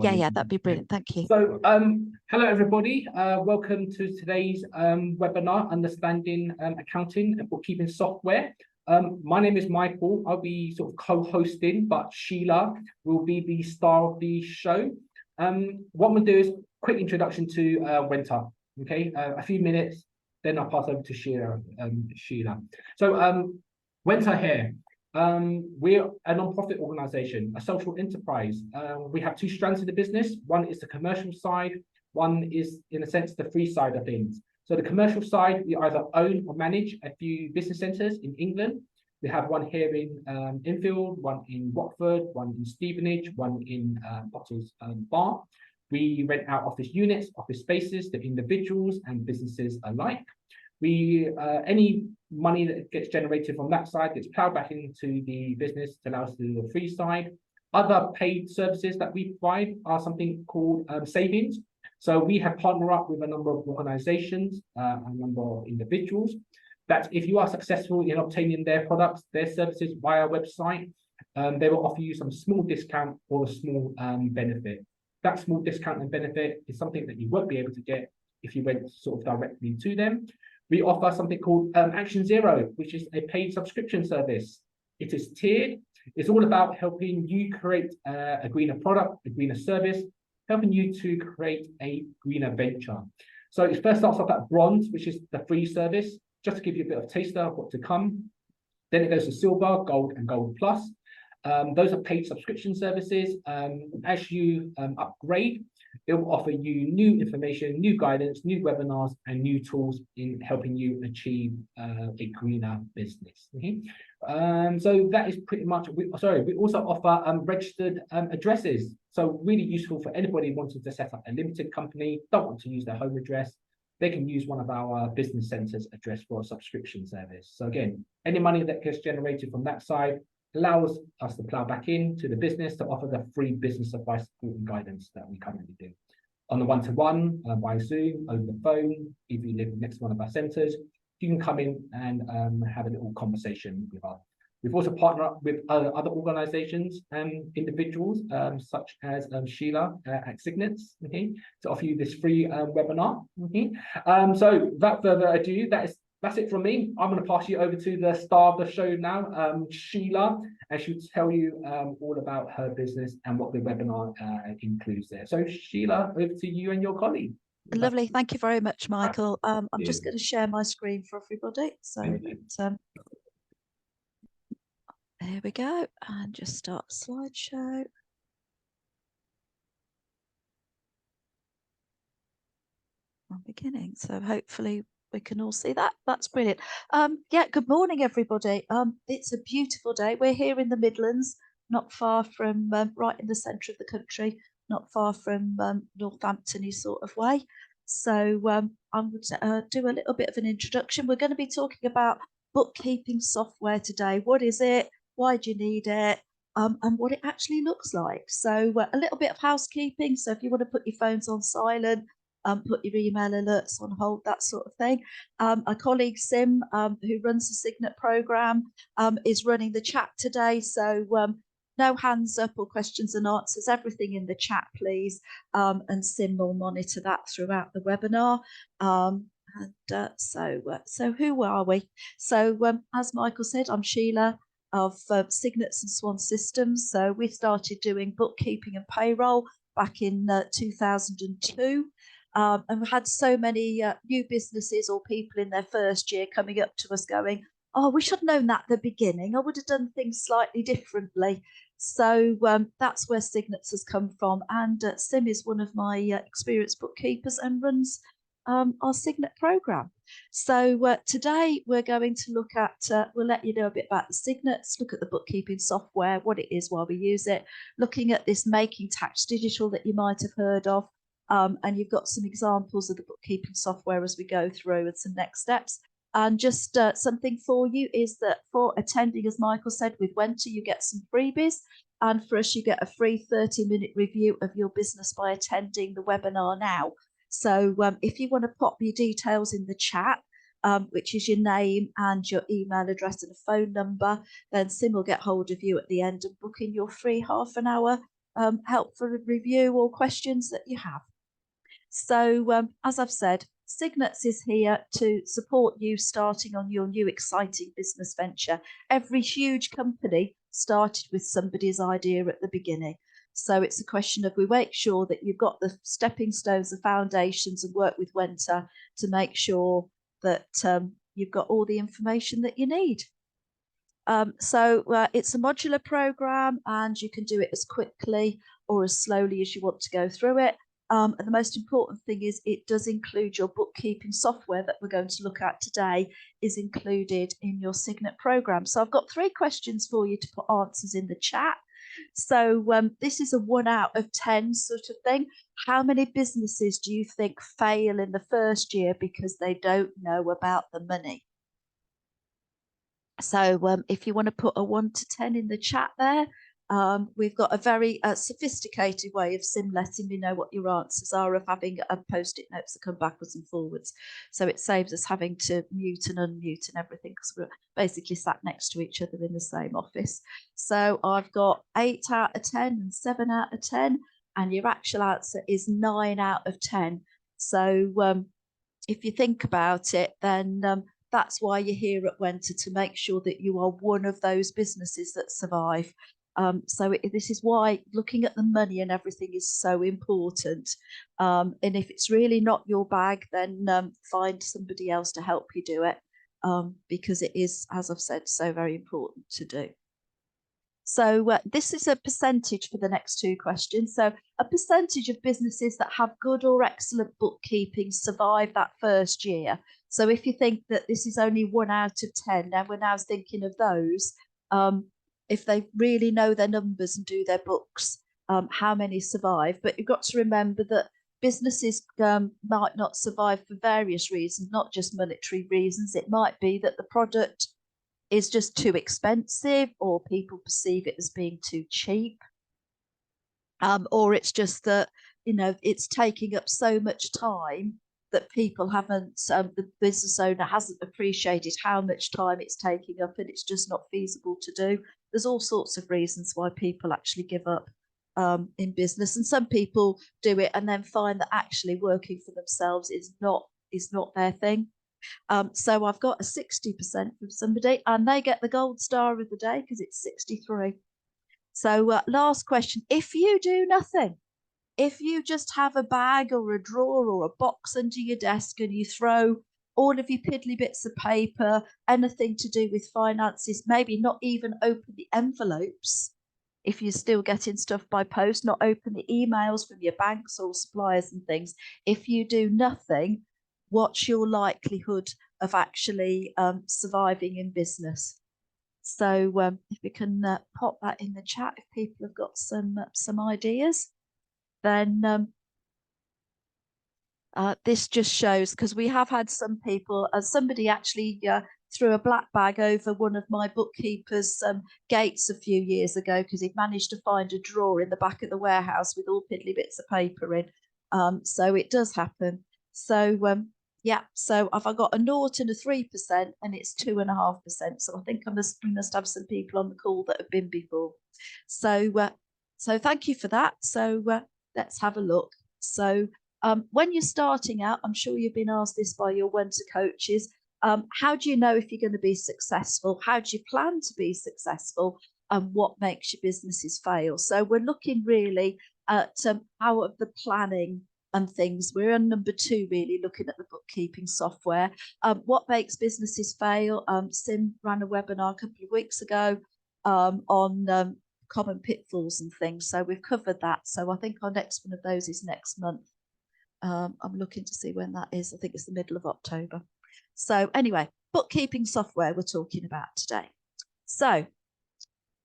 Yeah, that'd be brilliant. Thank you. So, hello everybody. Welcome to today's webinar, Understanding Accounting and Bookkeeping Software. My name is Michael. I'll be sort of co-hosting, but Sheila will be the star of the show. What we'll do is quick introduction to Wenta. Okay, a few minutes, then I'll pass over to Sheila. So, Wenta here. We're a non-profit organization, a social enterprise. We have two strands of the business. One is the commercial side, one is, in a sense, the free side of things. So the commercial side, we either own or manage a few business centres in England. We have one here in Enfield, one in Watford, one in Stevenage, one in Bottles Bar. We rent out office units, office spaces to individuals and businesses alike. Any money that gets generated from that side gets plowed back into the business to allow us to do the free side. Other paid services that we provide are something called savings. So we have partnered up with a number of organizations, a number of individuals, that if you are successful in obtaining their products, their services via our website, they will offer you some small discount or a small benefit. That small discount and benefit is something that you won't be able to get if you went sort of directly to them. We offer something called Action Zero, which is a paid subscription service. It is tiered. It's all about helping you create a greener product, a greener service, helping you to create a greener venture. So it first starts off at Bronze, which is the free service, just to give you a bit of taster of what to come. Then it goes to Silver, Gold, and Gold Plus. Those are paid subscription services. As you upgrade, it will offer you new information, new guidance, new webinars, and new tools in helping you achieve a greener business. Okay? So that is pretty much. We also offer registered addresses. So really useful for anybody wanting to set up a limited company, don't want to use their home address. They can use one of our business centres address for a subscription service. So again, any money that gets generated from that side allows us to plow back into the business to offer the free business advice, support and guidance that we currently do. On the one-to-one, by Zoom, over the phone, if you live next to one of our centres, you can come in and have a little conversation with us. We've also partnered up with other organisations and individuals, such as Sheila at Cygnets, okay, to offer you this free webinar. Okay. So without further ado, that's it from me. I'm going to pass you over to the star of the show now, Sheila, and she'll tell you all about her business and what the webinar includes there. So Sheila, over to you and your colleague. Lovely. Thank you very much, Michael. I'm just going to share my screen for everybody. So there we go. And just start slideshow. I'm beginning. So hopefully we can all see that. That's brilliant. Yeah, good morning, everybody. It's a beautiful day. We're here in the Midlands, not far from right in the centre of the country, not far from Northampton-y sort of way. So I'm going to do a little bit of an introduction. We're going to be talking about bookkeeping software today. What is it? Why do you need it? And what it actually looks like. So a little bit of housekeeping. So if you want to put your phones on silent, put your email alerts on hold, that sort of thing. A colleague, Sim, who runs the Cygnet program, is running the chat today. So no hands up or questions and answers, everything in the chat, please. And Sim will monitor that throughout the webinar. So who are we? So as Michael said, I'm Sheila of Cygnets and Swan Systems. So we started doing bookkeeping and payroll back in 2002. And we've had so many new businesses or people in their first year coming up to us going, oh, we should have known that at the beginning. I would have done things slightly differently. So that's where Cygnets has come from. And Sim is one of my experienced bookkeepers and runs our Cygnet program. So today we're going to look at, we'll let you know a bit about the Cygnets, look at the bookkeeping software, what it is, why we use it, looking at this Making Tax Digital that you might have heard of. And you've got some examples of the bookkeeping software as we go through and some next steps. And just something for you is that for attending, as Michael said, with Wenta, you get some freebies. And for us, you get a free 30-minute review of your business by attending the webinar now. So if you want to pop your details in the chat, which is your name and your email address and a phone number, then Sim will get hold of you at the end and book in your free half-an-hour helpful review or questions that you have. So as I've said, Cygnets is here to support you starting on your new exciting business venture. Every huge company started with somebody's idea at the beginning. So it's a question of we make sure that you've got the stepping stones, the foundations, and work with Wenta to make sure that you've got all the information that you need. So it's a modular program, and you can do it as quickly or as slowly as you want to go through it. And the most important thing is it does include your bookkeeping software that we're going to look at today is included in your Cygnet program. So I've got 3 questions for you to put answers in the chat. So this is a 1 out of 10 sort of thing. How many businesses do you think fail in the first year because they don't know about the money? So if you want to put a 1 to 10 in the chat there, we've got a very sophisticated way of letting me know what your answers are, of having post-it notes that come backwards and forwards. So it saves us having to mute and unmute and everything, because we're basically sat next to each other in the same office. So I've got 8 out of 10 and 7 out of 10, and your actual answer is 9 out of 10. So if you think about it, then that's why you're here at Wenta, to make sure that you are one of those businesses that survive. So this is why looking at the money and everything is so important. And if it's really not your bag, then find somebody else to help you do it, because it is, as I've said, so very important to do. So this is a percentage for the next 2 questions. So a percentage of businesses that have good or excellent bookkeeping survive that first year. So if you think that this is only 1 out of 10, now we're now thinking of those, if they really know their numbers and do their books, how many survive. But you've got to remember that businesses might not survive for various reasons, not just monetary reasons. It might be that the product is just too expensive, or people perceive it as being too cheap, or it's just that, you know, it's taking up so much time that people haven't, the business owner hasn't appreciated how much time it's taking up, and it's just not feasible to do. There's all sorts of reasons why people actually give up in business, and some people do it and then find that actually working for themselves is not their thing. So I've got a 60% from somebody, and they get the gold star of the day because it's 63. So last question: if you do nothing, if you just have a bag or a drawer or a box under your desk and you throw all of your piddly bits of paper, anything to do with finances, maybe not even open the envelopes, if you're still getting stuff by post, not open the emails from your banks or suppliers and things, if you do nothing, what's your likelihood of actually surviving in business? So if we can pop that in the chat, if people have got some ideas, then this just shows, because we have had some people, somebody actually threw a black bag over one of my bookkeeper's gates a few years ago because he'd managed to find a drawer in the back of the warehouse with all piddly bits of paper in. So it does happen. So yeah, so I've got a 0 and a 3%, and it's 2.5%. So I think we must have some people on the call that have been before. So so thank you for that. So let's have a look. So when you're starting out, I'm sure you've been asked this by your Wenta coaches. How do you know if you're going to be successful? How do you plan to be successful? And what makes your businesses fail? So we're looking really at how of the planning and things. We're on number 2, really looking at the bookkeeping software. What makes businesses fail? Sim ran a webinar a couple of weeks ago on common pitfalls and things. So we've covered that. So I think our next one of those is next month. I'm looking to see when that is. I think it's the middle of October. So anyway, bookkeeping software we're talking about today. So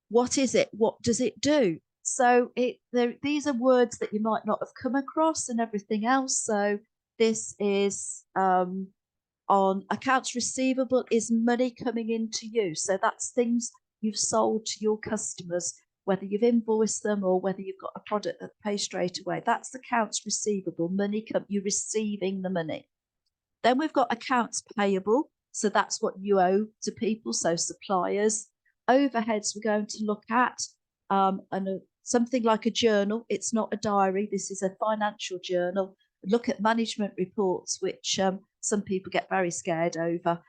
what is it? What does it do? So these are words that you might not have come across and everything else. So this is on accounts receivable is money coming into you. So that's things you've sold to your customers, whether you've invoiced them or whether you've got a product that pays straight away. That's accounts receivable, money you're receiving the money. Then we've got accounts payable. So that's what you owe to people, so suppliers. Overheads we're going to look at, and something like a journal. It's not a diary. This is a financial journal. Look at management reports, which some people get very scared over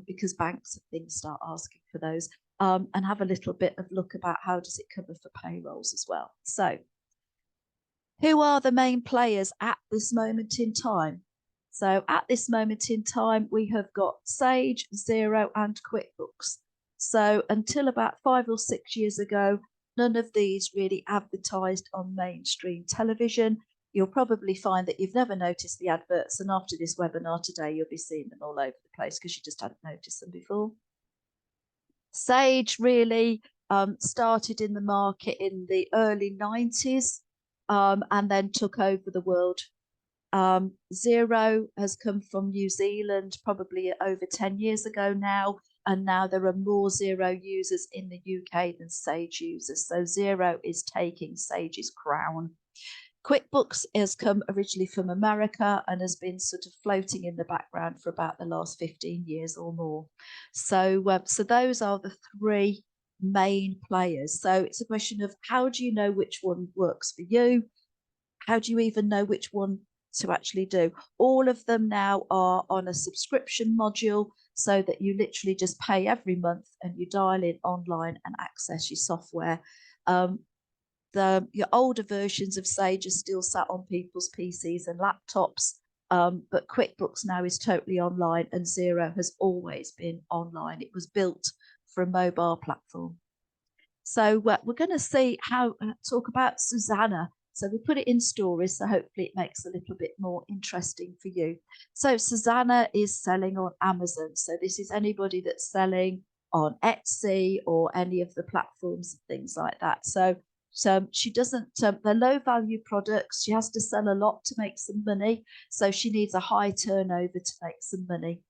because banks and things start asking for those, and have a little bit of look about how does it cover for payrolls as well. So who are the main players at this moment in time? So at this moment in time, we have got Sage, Xero, and QuickBooks. So until about 5 or 6 years ago, none of these really advertised on mainstream television. You'll probably find that you've never noticed the adverts, and after this webinar today, you'll be seeing them all over the place because you just hadn't noticed them before. Sage really started in the market in the early 90s and then took over the world. Xero has come from New Zealand probably over 10 years ago now, and now there are more Xero users in the UK than Sage users. So Xero is taking Sage's crown. QuickBooks has come originally from America and has been sort of floating in the background for about the last 15 years or more. So, so those are the three main players. So it's a question of how do you know which one works for you? How do you even know which one to actually do? All of them now are on a subscription module so that you literally just pay every month and you dial in online and access your software. Your older versions of Sage are still sat on people's PCs and laptops, but QuickBooks now is totally online, and Xero has always been online. It was built for a mobile platform. So we're going to see how talk about Susanna. So we put it in stories, so hopefully it makes it a little bit more interesting for you. So Susanna is selling on Amazon. So this is anybody that's selling on Etsy or any of the platforms and things like that. So she doesn't, they're low value products. She has to sell a lot to make some money. So she needs a high turnover to make some money.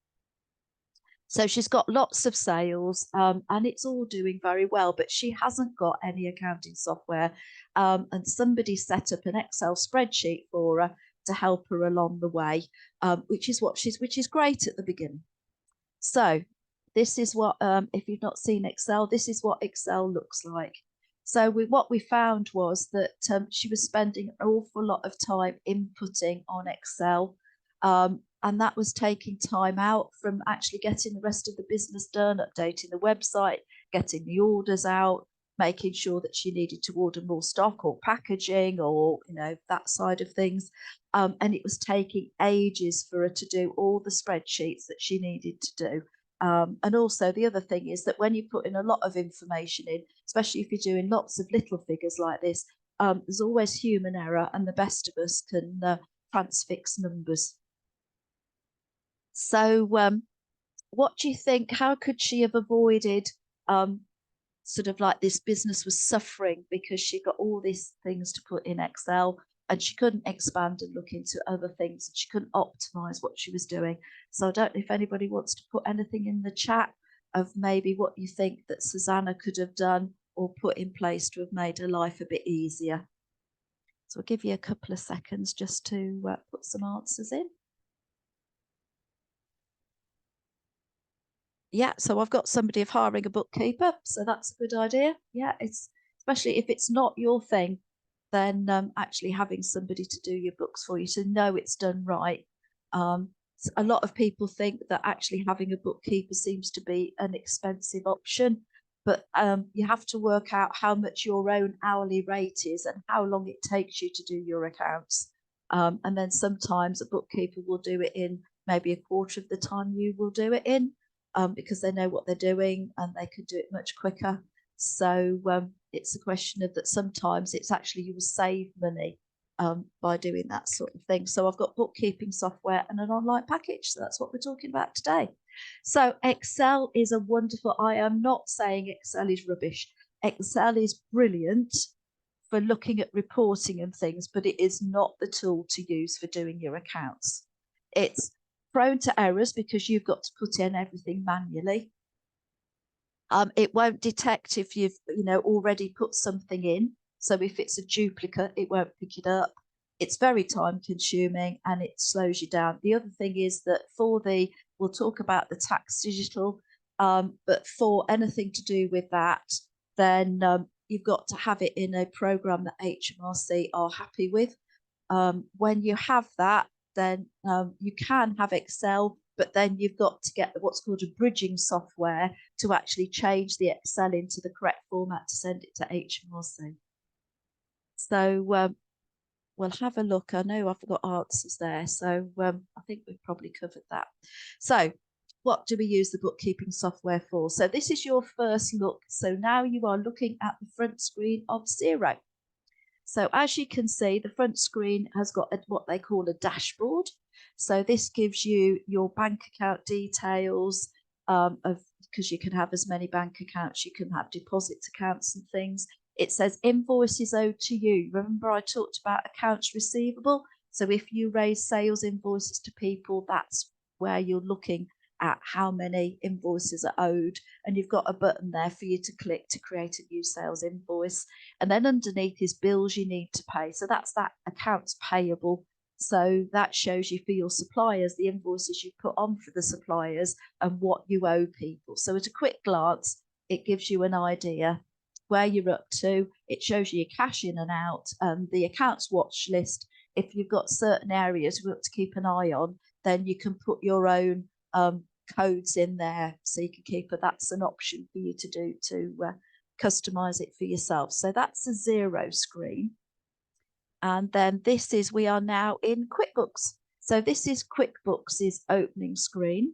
So she's got lots of sales and it's all doing very well, but she hasn't got any accounting software. And somebody set up an Excel spreadsheet for her to help her along the way, which is great at the beginning. So this is what, if you've not seen Excel, this is what Excel looks like. So what we found was that she was spending an awful lot of time inputting on Excel. And that was taking time out from actually getting the rest of the business done, updating the website, getting the orders out, making sure that she needed to order more stock or packaging or, that side of things. And it was taking ages for her to do all the spreadsheets that she needed to do. And also the other thing is that when you put in a lot of information in, especially if you're doing lots of little figures like this, there's always human error, and the best of us can transfix numbers. So what do you think? How could she have avoided sort of like this business was suffering because she got all these things to put in Excel and she couldn't expand and look into other things and she couldn't optimize what she was doing? So I don't know if anybody wants to put anything in the chat of maybe what you think that Susanna could have done or put in place to have made her life a bit easier. So I'll give you a couple of seconds just to put some answers in. Yeah, so I've got somebody of hiring a bookkeeper, so that's a good idea. Yeah, it's especially if it's not your thing, then actually having somebody to do your books for you to know it's done right. A lot of people think that actually having a bookkeeper seems to be an expensive option, but you have to work out how much your own hourly rate is and how long it takes you to do your accounts. And then sometimes a bookkeeper will do it in maybe a quarter of the time you will do it in. Because they know what they're doing and they can do it much quicker. So it's a question of that sometimes it's actually you will save money by doing that sort of thing. So I've got bookkeeping software and an online package. So that's what we're talking about today. So Excel is a wonderful, I am not saying Excel is rubbish. Excel is brilliant for looking at reporting and things, but it is not the tool to use for doing your accounts. It's prone to errors because you've got to put in everything manually. It won't detect if you've already put something in. So if it's a duplicate, it won't pick it up. It's very time consuming and it slows you down. The other thing is that we'll talk about the tax digital, but for anything to do with that, then you've got to have it in a program that HMRC are happy with. When you have that, then you can have Excel, but then you've got to get what's called a bridging software to actually change the Excel into the correct format to send it to HMRC. So we'll have a look. I know I've got answers there, so I think we've probably covered that. So what do we use the bookkeeping software for? So this is your first look. So now you are looking at the front screen of Xero. So as you can see, the front screen has got what they call a dashboard. So this gives you your bank account details because you can have as many bank accounts, you can have deposit accounts and things. It says invoices owed to you. Remember I talked about accounts receivable? So if you raise sales invoices to people, that's where you're looking at how many invoices are owed, and you've got a button there for you to click to create a new sales invoice. And then underneath is bills you need to pay. So that's that accounts payable. So that shows you for your suppliers, the invoices you put on for the suppliers and what you owe people. So at a quick glance, it gives you an idea where you're up to. It shows you your cash in and out and the accounts watch list. If you've got certain areas you've got to keep an eye on, then you can put your own codes in there so you can keep it. That's an option for you to do to customize it for yourself. So that's a Xero screen. And then this is, we are now in QuickBooks. So this is QuickBooks' opening screen.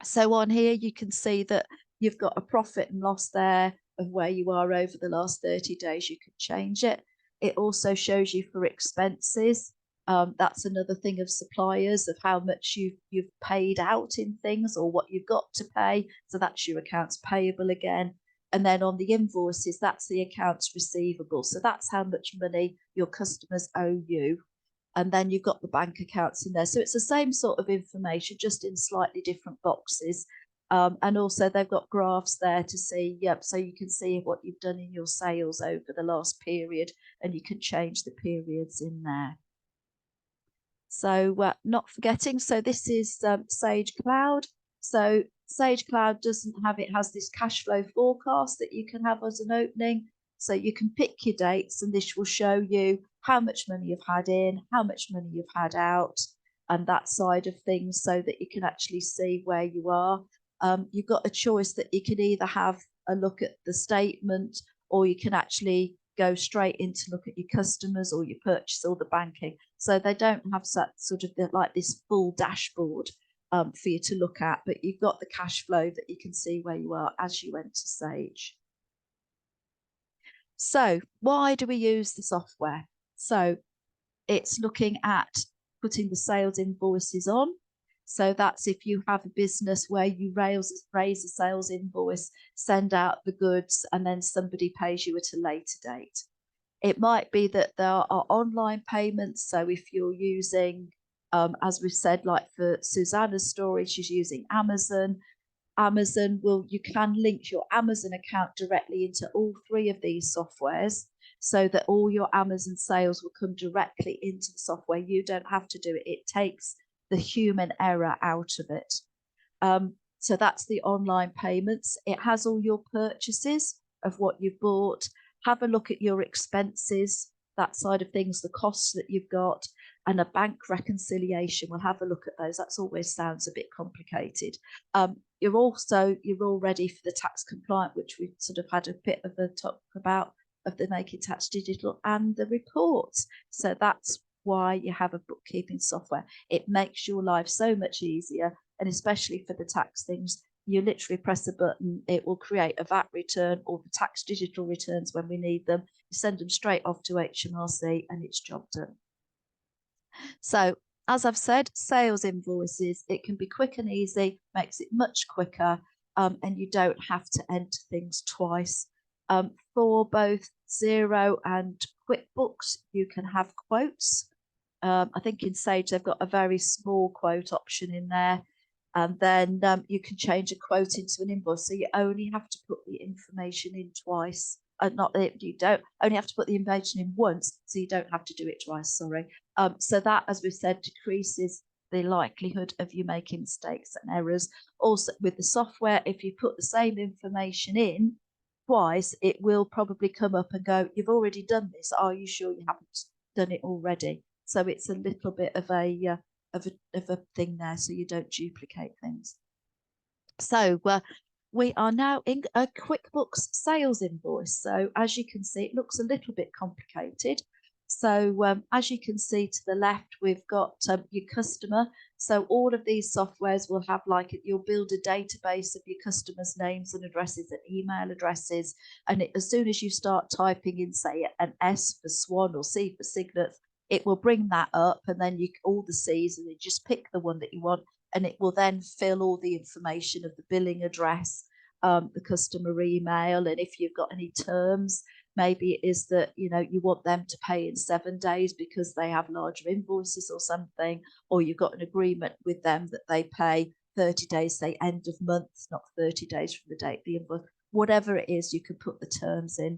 So on here, you can see that you've got a profit and loss there of where you are over the last 30 days. You can change it. It also shows you for expenses. That's another thing of suppliers, of how much you've paid out in things or what you've got to pay. So that's your accounts payable again. And then on the invoices, that's the accounts receivable. So that's how much money your customers owe you. And then you've got the bank accounts in there. So it's the same sort of information, just in slightly different boxes. And also they've got graphs there to see, so you can see what you've done in your sales over the last period, and you can change the periods in there. So not forgetting, so this is Sage Cloud. So Sage Cloud doesn't have, it has this cash flow forecast that you can have as an opening. So you can pick your dates and this will show you how much money you've had in, how much money you've had out, and that side of things, so that you can actually see where you are. You've got a choice that you can either have a look at the statement, or you can actually go straight into look at your customers or your purchase or the banking. So they don't have that sort of like this full dashboard for you to look at, but you've got the cash flow that you can see where you are as you enter Sage. So why do we use the software? So it's looking at putting the sales invoices on. So that's if you have a business where you raise a sales invoice, send out the goods, and then somebody pays you at a later date. It might be that there are online payments. So if you're using, as we've said, like for Susanna's story, she's using Amazon. You can link your Amazon account directly into all three of these softwares, so that all your Amazon sales will come directly into the software. You don't have to do it. It takes the human error out of it. So that's the online payments. It has all your purchases of what you've bought. Have a look at your expenses, that side of things, the costs that you've got, and a bank reconciliation. We'll have a look at those. That always sounds a bit complicated. You're all ready for the tax compliant, which we've sort of had a bit of a talk about, of the Making Tax Digital and the reports. So that's why you have a bookkeeping software. It makes your life so much easier, and especially for the tax things, you literally press a button, it will create a VAT return or the tax digital returns when we need them. You send them straight off to HMRC and it's job done. So as I've said, sales invoices, it can be quick and easy, makes it much quicker, and you don't have to enter things twice. For both Xero and QuickBooks, you can have quotes. I think in Sage, they've got a very small quote option in there. And then you can change a quote into an invoice. So you only have to put the information in twice. You don't only have to put the information in once, so you don't have to do it twice, sorry. So that, as we've said, decreases the likelihood of you making mistakes and errors. Also with the software, if you put the same information in, twice, it will probably come up and go, you've already done this. Are you sure you haven't done it already? So it's a little bit of a thing there, so you don't duplicate things. So we are now in a QuickBooks sales invoice. So as you can see, it looks a little bit complicated. So as you can see to the left, we've got your customer. So all of these softwares will have, like, you'll build a database of your customers' names and addresses and email addresses. And as soon as you start typing in, say, an S for Swan or C for Cygnets, it will bring that up, and then all the C's, and you just pick the one that you want, and it will then fill all the information of the billing address, the customer email, and if you've got any terms. Maybe it is that, you know, you want them to pay in 7 days because they have larger invoices or something, or you've got an agreement with them that they pay 30 days, say end of month, not 30 days from the date the invoice. Whatever it is, you can put the terms in.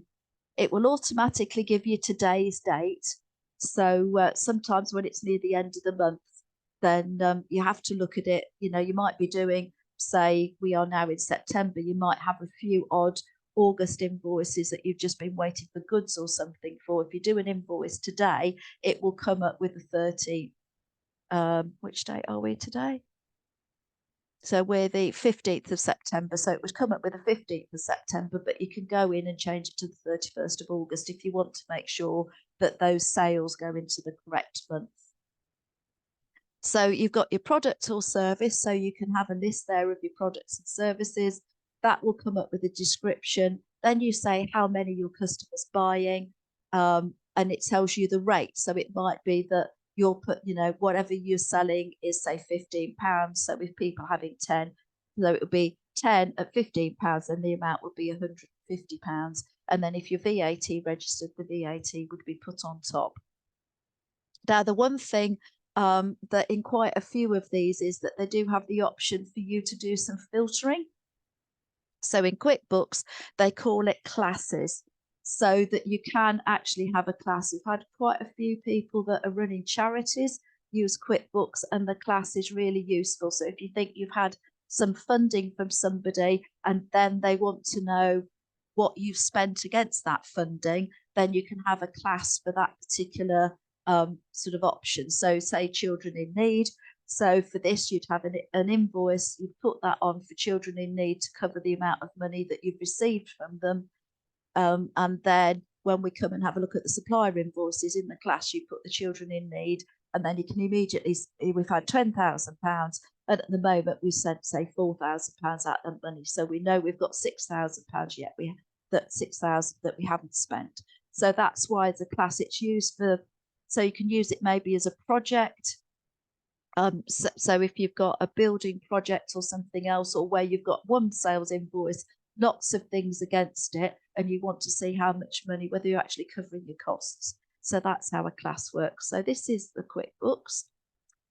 It will automatically give you today's date. So sometimes when it's near the end of the month, then you have to look at it. You know, you might be doing, say, we are now in September, you might have a few odd August invoices that you've just been waiting for goods or something for. If you do an invoice today, it will come up with the 13th. Which date are we today? So we're the 15th of September. So it would come up with the 15th of September, but you can go in and change it to the 31st of August if you want to make sure that those sales go into the correct month. So you've got your product or service. So you can have a list there of your products and services. That will come up with a description. Then you say how many your customers buying, and it tells you the rate. So it might be that you'll put, you know, whatever you're selling is, say, £15. So if people having 10, so it would be 10 at £15, and the amount would be £150. And then if you're VAT registered, the VAT would be put on top. Now, the one thing that in quite a few of these is that they do have the option for you to do some filtering. So in QuickBooks, they call it classes, so that you can actually have a class. We've had quite a few people that are running charities use QuickBooks, and the class is really useful. So if you think you've had some funding from somebody and then they want to know what you've spent against that funding, then you can have a class for that particular sort of option. So say children in need. So for this, you'd have an invoice, you'd put that on for children in need to cover the amount of money that you've received from them. And then when we come and have a look at the supplier invoices in the class, you put the children in need, and then you can immediately, we've had £10,000, and at the moment we've sent, say, £4,000 out of money. So we know we've got £6,000 yet, that 6,000 that we haven't spent. So that's why the class, it's used for, so you can use it maybe as a project. So if you've got a building project or something else, or where you've got one sales invoice, lots of things against it, and you want to see how much money, whether you're actually covering your costs. So that's how a class works. So this is the QuickBooks.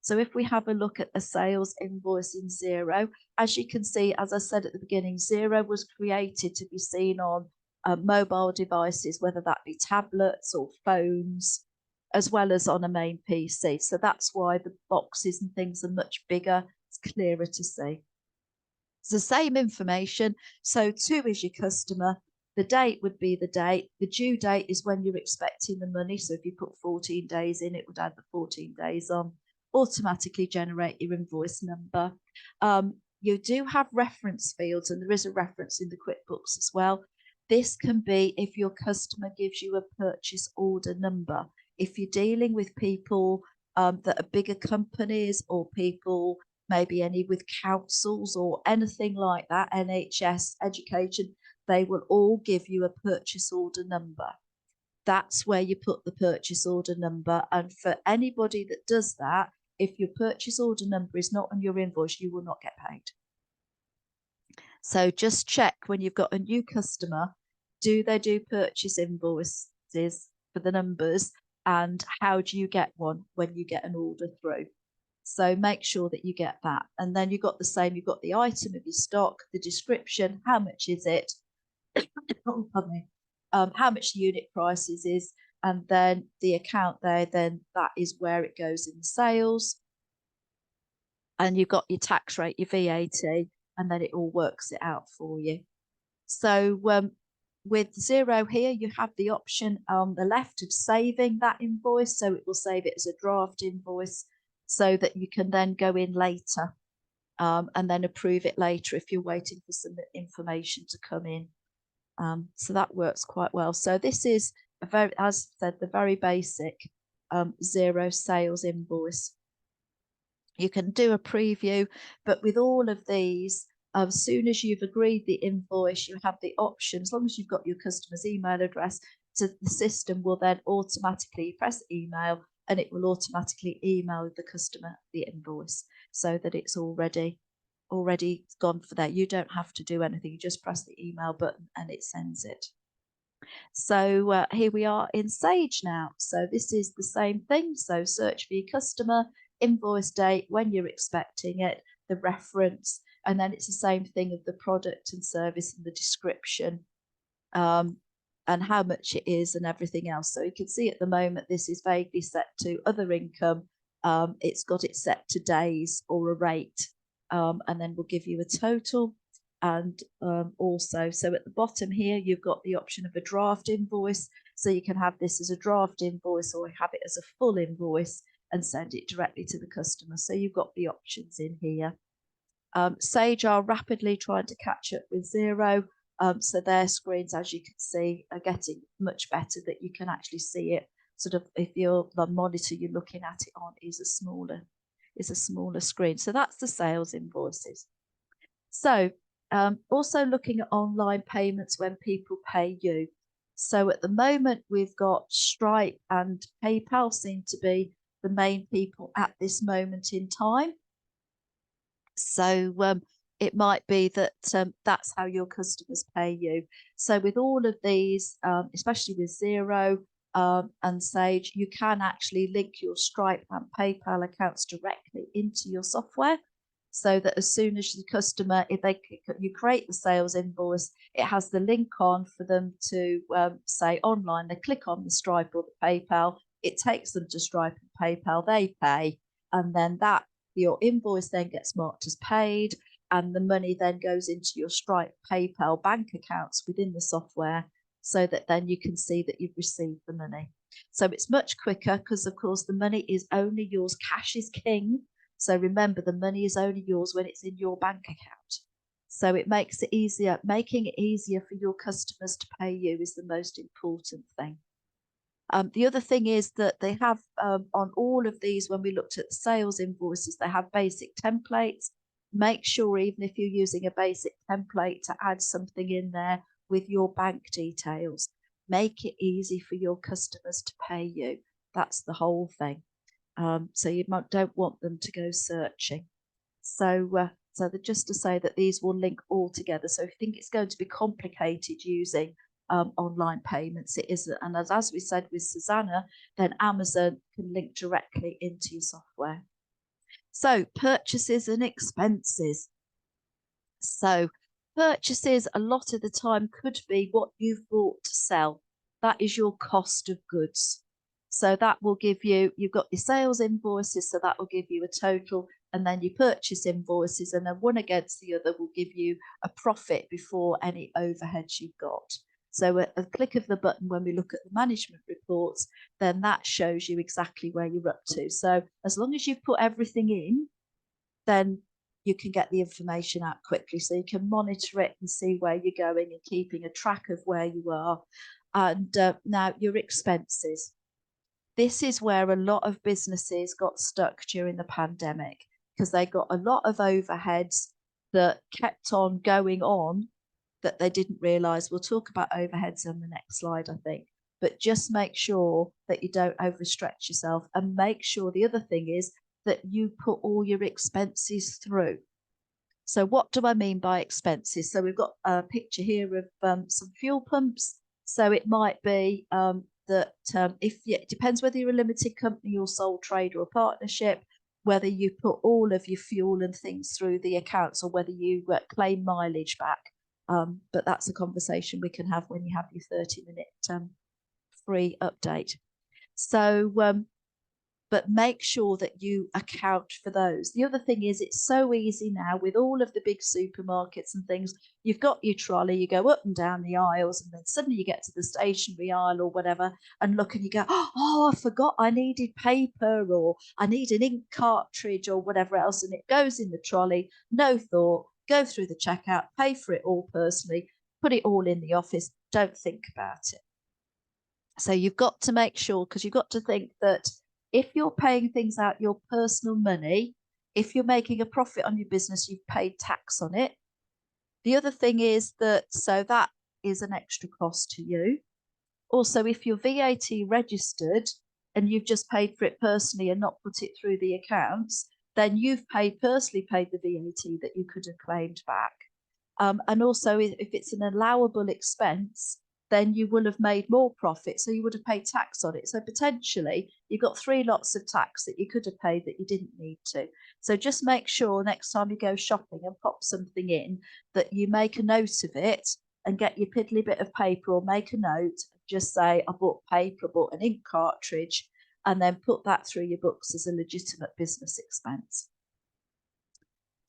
So if we have a look at a sales invoice in Xero, as you can see, as I said at the beginning, Xero was created to be seen on mobile devices, whether that be tablets or phones, as well as on a main PC. So that's why the boxes and things are much bigger. It's clearer to see. It's the same information. So 2 is your customer. The date would be the date. The due date is when you're expecting the money. So if you put 14 days in, it would add the 14 days on. Automatically generate your invoice number. You do have reference fields, and there is a reference in the QuickBooks as well. This can be if your customer gives you a purchase order number. If you're dealing with people that are bigger companies, or people maybe any with councils or anything like that, NHS, education, they will all give you a purchase order number. That's where you put the purchase order number. And for anybody that does that, if your purchase order number is not on your invoice, you will not get paid. So just check when you've got a new customer, do they do purchase invoices for the numbers? And how do you get one when you get an order through? So make sure that you get that. And then you've got the same, you've got the item of your stock, the description, how much is it, how much the unit prices is, and then the account there, then that is where it goes in sales. And you've got your tax rate, your VAT, and then it all works it out for you. So with Xero here, you have the option on the left of saving that invoice. So it will save it as a draft invoice so that you can then go in later and then approve it later if you're waiting for some information to come in. So that works quite well. So this is a very, as I said, the very basic Xero sales invoice. You can do a preview, but with all of these, as soon as you've agreed the invoice, you have the option, as long as you've got your customer's email address, the system will then automatically press email and it will automatically email the customer the invoice so that it's already gone for that. You don't have to do anything. You just press the email button and it sends it. So here we are in Sage now. So this is the same thing. So search for your customer, invoice date, when you're expecting it, the reference, and then it's the same thing of the product and service and the description and how much it is and everything else. So you can see at the moment this is vaguely set to other income. It's got it set to days or a rate, and then we'll give you a total. And also, so at the bottom here, you've got the option of a draft invoice. So you can have this as a draft invoice or have it as a full invoice and send it directly to the customer. So you've got the options in here. Sage are rapidly trying to catch up with Xero. So their screens, as you can see, are getting much better that you can actually see it. Sort of if the monitor you're looking at it on is a smaller screen. So that's the sales invoices. So also looking at online payments when people pay you. So at the moment, we've got Stripe and PayPal seem to be the main people at this moment in time. So it might be that that's how your customers pay you. So with all of these, especially with Xero and Sage, you can actually link your Stripe and PayPal accounts directly into your software. So that as soon as the customer, you create the sales invoice, it has the link on for them to say online, they click on the Stripe or the PayPal, it takes them to Stripe and PayPal, they pay, and then your invoice then gets marked as paid, and the money then goes into your Stripe PayPal bank accounts within the software so that then you can see that you've received the money. So it's much quicker because, of course, the money is only yours. Cash is king. So remember, the money is only yours when it's in your bank account. So it makes it easier. Making it easier for your customers to pay you is the most important thing. The other thing is that they have on all of these, when we looked at the sales invoices, they have basic templates. Make sure, even if you're using a basic template, to add something in there with your bank details. Make it easy for your customers to pay you. That's the whole thing. So you don't want them to go searching. So just to say that these will link all together. So if you think it's going to be complicated using online payments, it isn't. And as we said with Susanna, then Amazon can link directly into your software. So purchases and expenses. So purchases a lot of the time could be what you've bought to sell. That is your cost of goods. So that will give you, you've got your sales invoices, so that will give you a total, and then your purchase invoices, and then one against the other will give you a profit before any overheads you've got. So a click of the button when we look at the management reports, then that shows you exactly where you're up to. So as long as you've put everything in, then you can get the information out quickly. So you can monitor it and see where you're going and keeping a track of where you are. And now your expenses. This is where a lot of businesses got stuck during the pandemic because they got a lot of overheads that kept on going on that they didn't realize. We'll talk about overheads on the next slide, I think, but just make sure that you don't overstretch yourself, and make sure the other thing is that you put all your expenses through. So what do I mean by expenses? So we've got a picture here of some fuel pumps. So it might be that it depends whether you're a limited company or sole trader or partnership, whether you put all of your fuel and things through the accounts or whether you claim mileage back. But that's a conversation we can have when you have your 30-minute free update. So but make sure that you account for those. The other thing is, it's so easy now with all of the big supermarkets and things. You've got your trolley, you go up and down the aisles, and then suddenly you get to the stationery aisle or whatever and look and you go, oh, I forgot I needed paper, or I need an ink cartridge or whatever else. And it goes in the trolley, no thought, go through the checkout, pay for it all personally, put it all in the office, don't think about it. So you've got to make sure, because you've got to think that if you're paying things out your personal money, if you're making a profit on your business, you've paid tax on it. The other thing is that, so that is an extra cost to you. Also, if you're VAT registered and you've just paid for it personally and not put it through the accounts, then you've personally paid the VAT that you could have claimed back. And also, if it's an allowable expense, then you will have made more profit, so you would have paid tax on it. So potentially you've got 3 lots of tax that you could have paid that you didn't need to. So just make sure next time you go shopping and pop something in that you make a note of it and get your piddly bit of paper, or make a note, just say, I bought paper, I bought an ink cartridge, and then put that through your books as a legitimate business expense.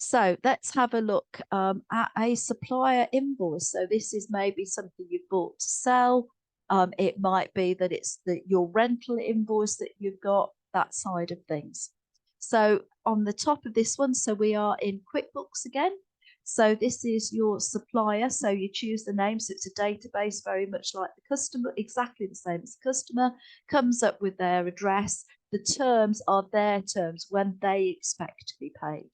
So let's have a look at a supplier invoice. So this is maybe something you've bought to sell. It might be that it's your rental invoice that you've got, that side of things. So on the top of this one, so we are in QuickBooks again. So this is your supplier. So you choose the name. So it's a database very much like the customer, exactly the same as the customer, comes up with their address. The terms are their terms when they expect to be paid.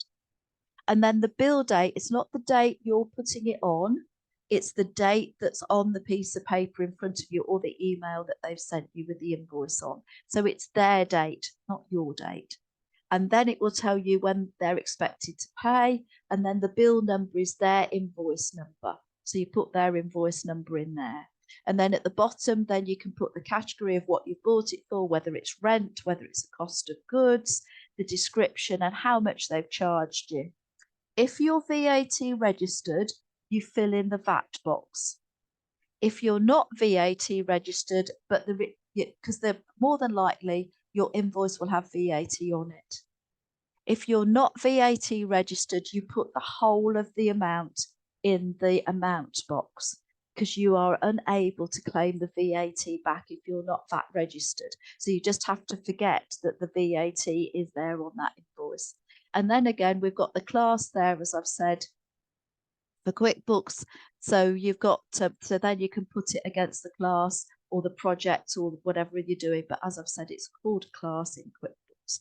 And then the bill date, it's not the date you're putting it on, it's the date that's on the piece of paper in front of you, or the email that they've sent you with the invoice on. So it's their date, not your date. And then it will tell you when they're expected to pay. And then the bill number is their invoice number. So you put their invoice number in there. And then at the bottom, then you can put the category of what you bought it for, whether it's rent, whether it's a cost of goods, the description, and how much they've charged you. If you're VAT registered, you fill in the VAT box. If you're not VAT registered, but because they're more than likely your invoice will have VAT on it. If you're not VAT registered, you put the whole of the amount in the amount box, because you are unable to claim the VAT back if you're not VAT registered. So you just have to forget that the VAT is there on that invoice. And then again, we've got the class there, as I've said, for QuickBooks. So you've got so then you can put it against the class or the project or whatever you're doing. But as I've said, it's called a class in QuickBooks.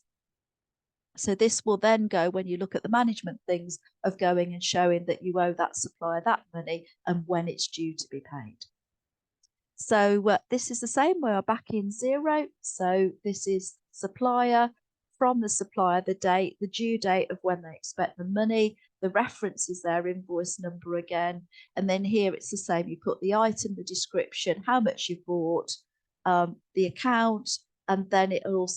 So this will then go, when you look at the management things, of going and showing that you owe that supplier that money and when it's due to be paid. So this is the same. We are back in 0. So this is supplier. From the supplier, the date, the due date of when they expect the money, the reference is their invoice number again. And then here it's the same. You put the item, the description, how much you bought, the account, and then it will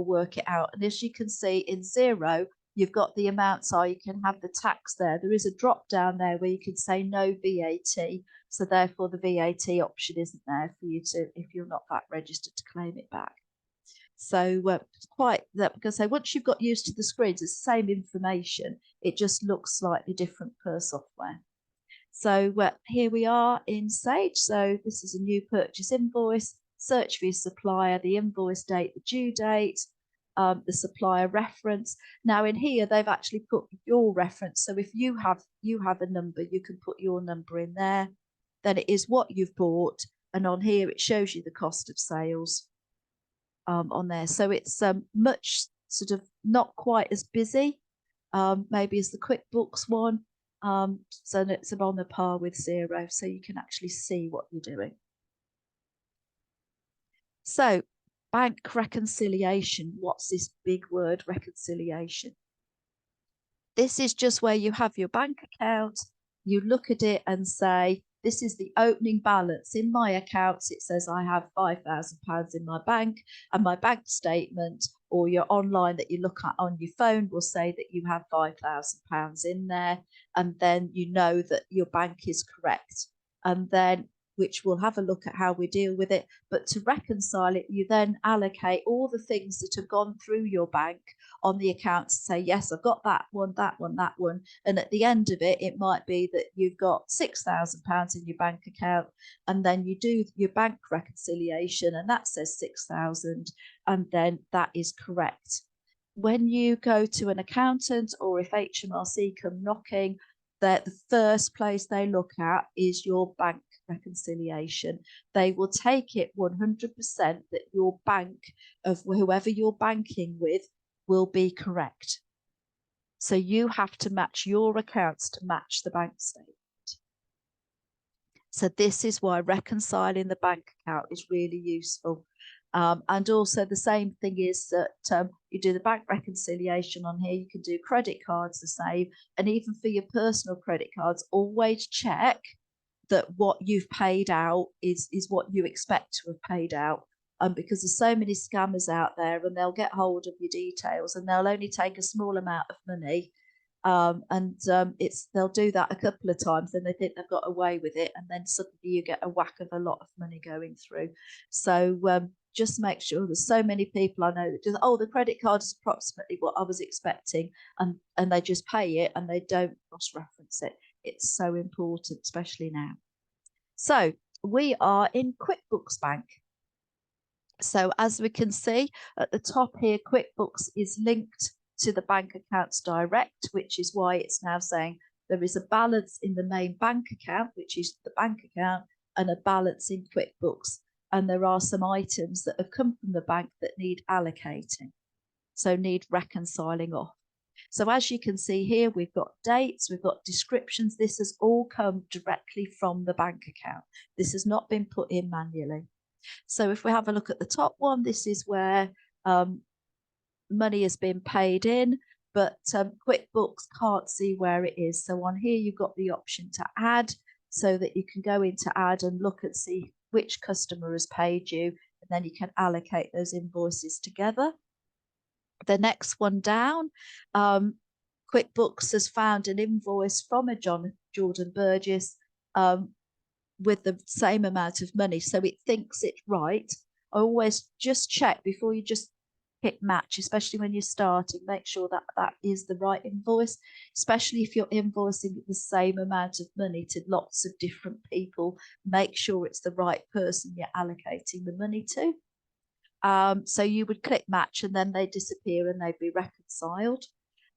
work it out. And as you can see in 0, you've got the amounts you can have the tax there. There is a drop down there where you can say no VAT. So therefore the VAT option isn't there for you to, if you're not VAT registered, to claim it back. So because once you've got used to the screens, it's the same information. It just looks slightly different per software. So here we are in Sage. So this is a new purchase invoice. Search for your supplier, the invoice date, the due date, the supplier reference. Now in here, they've actually put your reference. So if you have a number, you can put your number in there. Then it is what you've bought. And on here, it shows you the cost of sales. On there, so it's much sort of not quite as busy maybe as the QuickBooks one, so it's on the par with 0, so you can actually see what you're doing. So bank reconciliation, what's this big word, reconciliation? This is just where you have your bank account, you look at it and say, this is the opening balance. In my accounts, it says I have £5,000 in my bank, and my bank statement or your online that you look at on your phone will say that you have £5,000 in there, and then you know that your bank is correct. And then which we'll have a look at how we deal with it. But to reconcile it, you then allocate all the things that have gone through your bank on the account to say, yes, I've got that one, that one, that one. And at the end of it, it might be that you've got £6,000 in your bank account, and then you do your bank reconciliation and that says 6,000, and then that is correct. When you go to an accountant, or if HMRC come knocking, that the first place they look at is your bank reconciliation. They will take it 100% that your bank of whoever you're banking with will be correct. So you have to match your accounts to match the bank statement. So this is why reconciling the bank account is really useful. And also the same thing is that you do the bank reconciliation on here. You can do credit cards the same. And even for your personal credit cards, always check that what you've paid out is what you expect to have paid out. Because there's so many scammers out there, and they'll get hold of your details and they'll only take a small amount of money. They'll do that a couple of times and they think they've got away with it, and then suddenly you get a whack of a lot of money going through. So just make sure. There's so many people I know that just, oh, the credit card is approximately what I was expecting, and they just pay it and they don't cross-reference it. It's so important, especially now. So we are in QuickBooks Bank. So as we can see at the top here, QuickBooks is linked to the bank accounts direct, which is why it's now saying there is a balance in the main bank account, which is the bank account, and a balance in QuickBooks. And there are some items that have come from the bank that need allocating, so need reconciling off. So as you can see here, we've got dates, we've got descriptions. This has all come directly from the bank account. This has not been put in manually. So if we have a look at the top one, this is where money has been paid in, but QuickBooks can't see where it is. So on here, you've got the option to add, so that you can go into add and look and see which customer has paid you, and then you can allocate those invoices together. The next one down, QuickBooks has found an invoice from a Jordan Burgess with the same amount of money, so it thinks it's right. I always just check before you just hit match, especially when you're starting. Make sure that that is the right invoice, especially if you're invoicing the same amount of money to lots of different people. Make sure it's the right person you're allocating the money to. So you would click match and then they disappear and they'd be reconciled.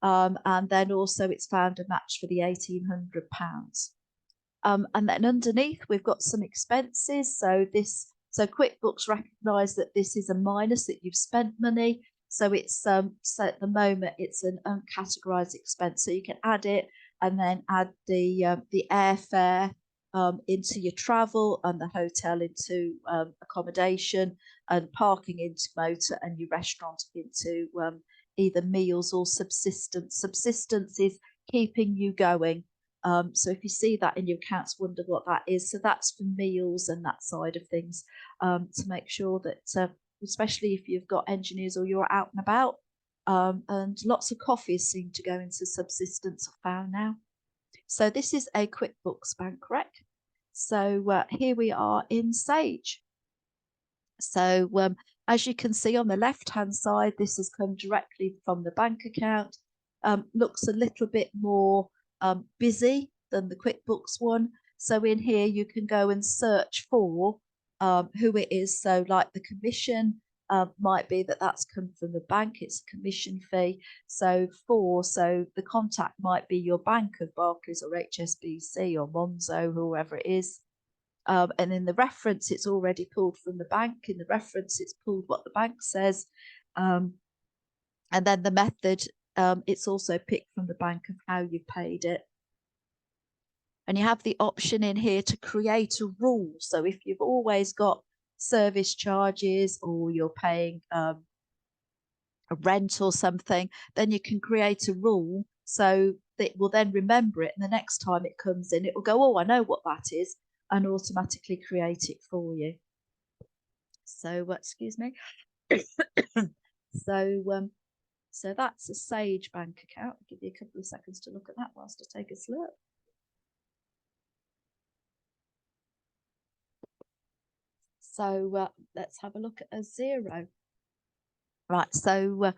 And then also it's found a match for the £1,800. And then underneath we've got some expenses. So QuickBooks recognise that this is a minus, that you've spent money. So it's so at the moment it's an uncategorised expense. So you can add it and then add the airfare into your travel, and the hotel into accommodation, and parking into motor, and your restaurant into either meals or subsistence. Subsistence is keeping you going. So if you see that in your accounts, wonder what that is. So that's for meals and that side of things, to make sure that, especially if you've got engineers or you're out and about, and lots of coffees seem to go into subsistence, I found now. So this is a QuickBooks Bank Rec. So here we are in Sage. So as you can see on the left-hand side, this has come directly from the bank account. Looks a little bit more busy than the QuickBooks one. So in here you can go and search for who it is. So like the commission might be that's come from the bank, it's a commission fee. So the contact might be your bank of Barclays or HSBC or Monzo, whoever it is. And in the reference, it's already pulled from the bank. In the reference, it's pulled what the bank says. And then the method, it's also picked from the bank of how you paid it. And you have the option in here to create a rule. So if you've always got service charges, or you're paying a rent or something, then you can create a rule so that it will then remember it. And the next time it comes in, it will go, oh, I know what that is, and automatically create it for you. So, excuse me. So that's a Sage bank account. I'll give you a couple of seconds to look at that whilst I take a slurp. So let's have a look at a zero. Right, so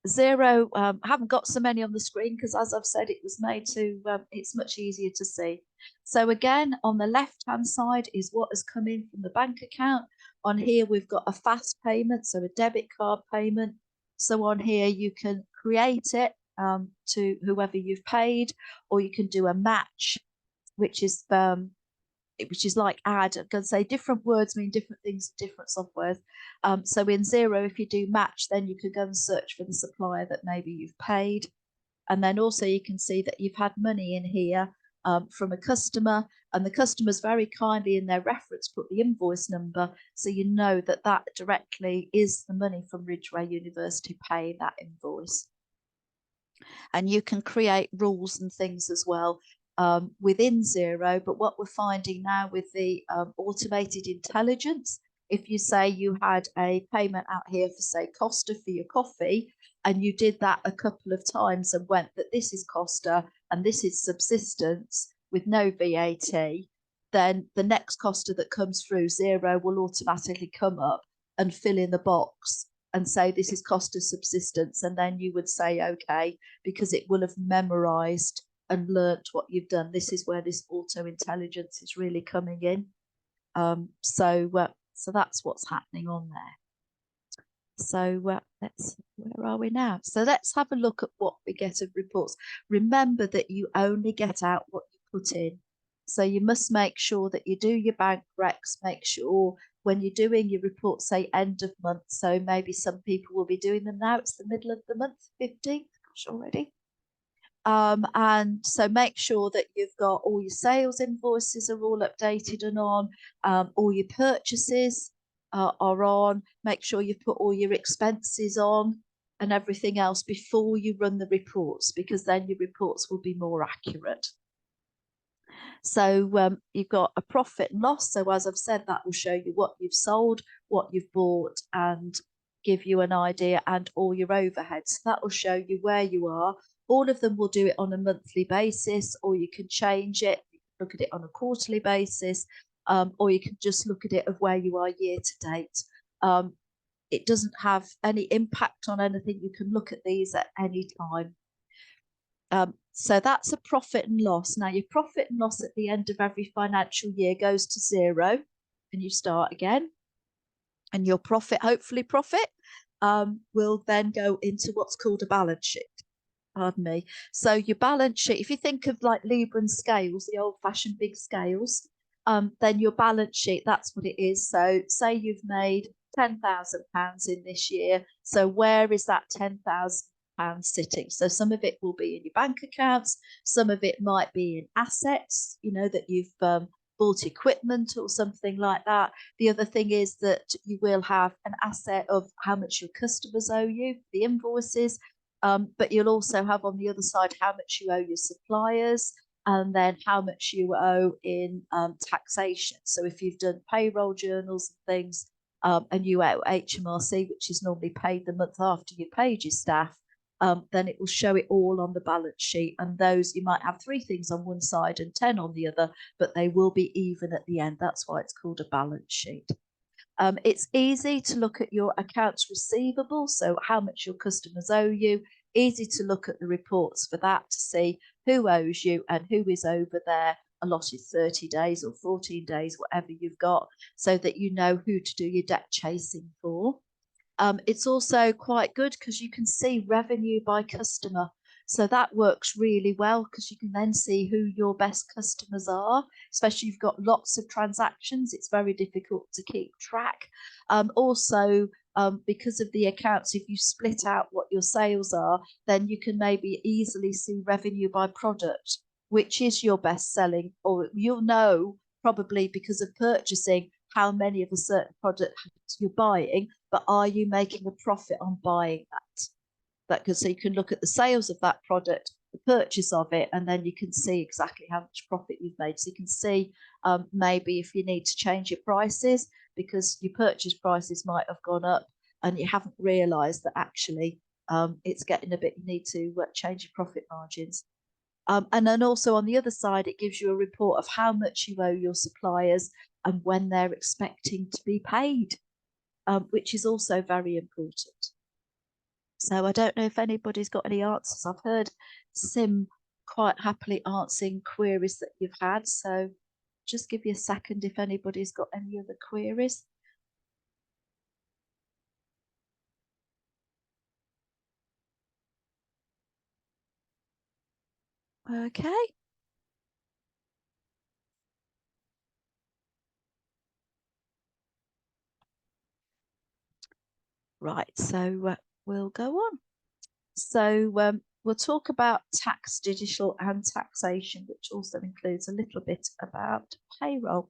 zero, I haven't got so many on the screen because, as I've said, it was made to, it's much easier to see. So again, on the left-hand side is what has come in from the bank account. On here, we've got a fast payment, so a debit card payment. So on here, you can create it to whoever you've paid, or you can do a match, which is like add. I'm going to say different words mean different things in different softwares. So in Xero, if you do match, then you can go and search for the supplier that maybe you've paid. And then also you can see that you've had money in here from a customer, and the customer's very kindly in their reference put the invoice number, so you know that that directly is the money from Ridgeway University paying that invoice. And you can create rules and things as well within Xero. But what we're finding now with the automated intelligence, if you say you had a payment out here for, say, Costa for your coffee, and you did that a couple of times and went that this is Costa and this is subsistence with no VAT, then the next Costa that comes through, Xero will automatically come up and fill in the box and say this is Costa subsistence, and then you would say okay, because it will have memorized and learnt what you've done. This is where this auto intelligence is really coming in. So that's what's happening on there. So where are we now? So let's have a look at what we get of reports. Remember that you only get out what you put in. So you must make sure that you do your bank recs, make sure when you're doing your report, say end of month, so maybe some people will be doing them now, it's the middle of the month, 15th, gosh, already. And so make sure that you've got all your sales invoices are all updated and on, all your purchases are on, make sure you've put all your expenses on and everything else before you run the reports, because then your reports will be more accurate. So you've got a profit and loss. So as I've said, that will show you what you've sold, what you've bought, and give you an idea, and all your overheads. That will show you where you are. All of them will do it on a monthly basis, or you can change it. You can look at it on a quarterly basis, or you can just look at it of where you are year to date. It doesn't have any impact on anything. You can look at these at any time. So that's a profit and loss. Now your profit and loss at the end of every financial year goes to zero, and you start again. And your profit, hopefully profit, will then go into what's called a balance sheet. Pardon me. So your balance sheet, if you think of like Libra and scales, the old-fashioned big scales, then your balance sheet, that's what it is. So say you've made £10,000 in this year. So where is that £10,000 sitting? So some of it will be in your bank accounts, some of it might be in assets, you know, that you've bought equipment or something like that. The other thing is that you will have an asset of how much your customers owe you, the invoices, but you'll also have on the other side how much you owe your suppliers, and then how much you owe in taxation. So if you've done payroll journals and things, and you owe HMRC, which is normally paid the month after you paid your staff, then it will show it all on the balance sheet. And those, you might have 3 things on one side and 10 on the other, but they will be even at the end. That's why it's called a balance sheet. It's easy to look at your accounts receivable, so how much your customers owe you. Easy to look at the reports for that to see who owes you and who is over there. A lot is 30 days or 14 days, whatever you've got, so that you know who to do your debt chasing for. It's also quite good because you can see revenue by customer. So that works really well because you can then see who your best customers are, especially if you've got lots of transactions. It's very difficult to keep track. Also, because of the accounts, if you split out what your sales are, then you can maybe easily see revenue by product, which is your best selling, or you'll know probably because of purchasing how many of a certain product you're buying, but are you making a profit on buying that? So you can look at the sales of that product, the purchase of it, and then you can see exactly how much profit you've made. So you can see maybe if you need to change your prices because your purchase prices might have gone up and you haven't realised that actually it's getting a bit, you need to change your profit margins. And then also on the other side, it gives you a report of how much you owe your suppliers, and when they're expecting to be paid, which is also very important. So I don't know if anybody's got any answers. I've heard Sim quite happily answering queries that you've had. So just give you a second if anybody's got any other queries. Okay. Right, so we'll go on. So we'll talk about tax digital and taxation, which also includes a little bit about payroll.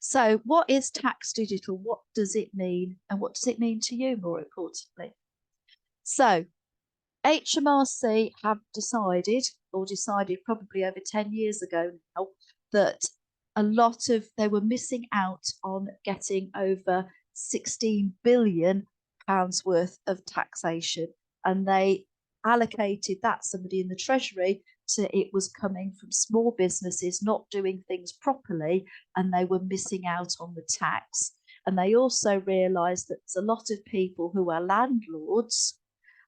So what is tax digital? What does it mean? And what does it mean to you, more importantly? So HMRC have decided probably over 10 years ago now, that they were missing out on getting over 16 billion pounds worth of taxation, and they allocated that, somebody in the Treasury, to it was coming from small businesses not doing things properly, and they were missing out on the tax. And they also realised that there's a lot of people who are landlords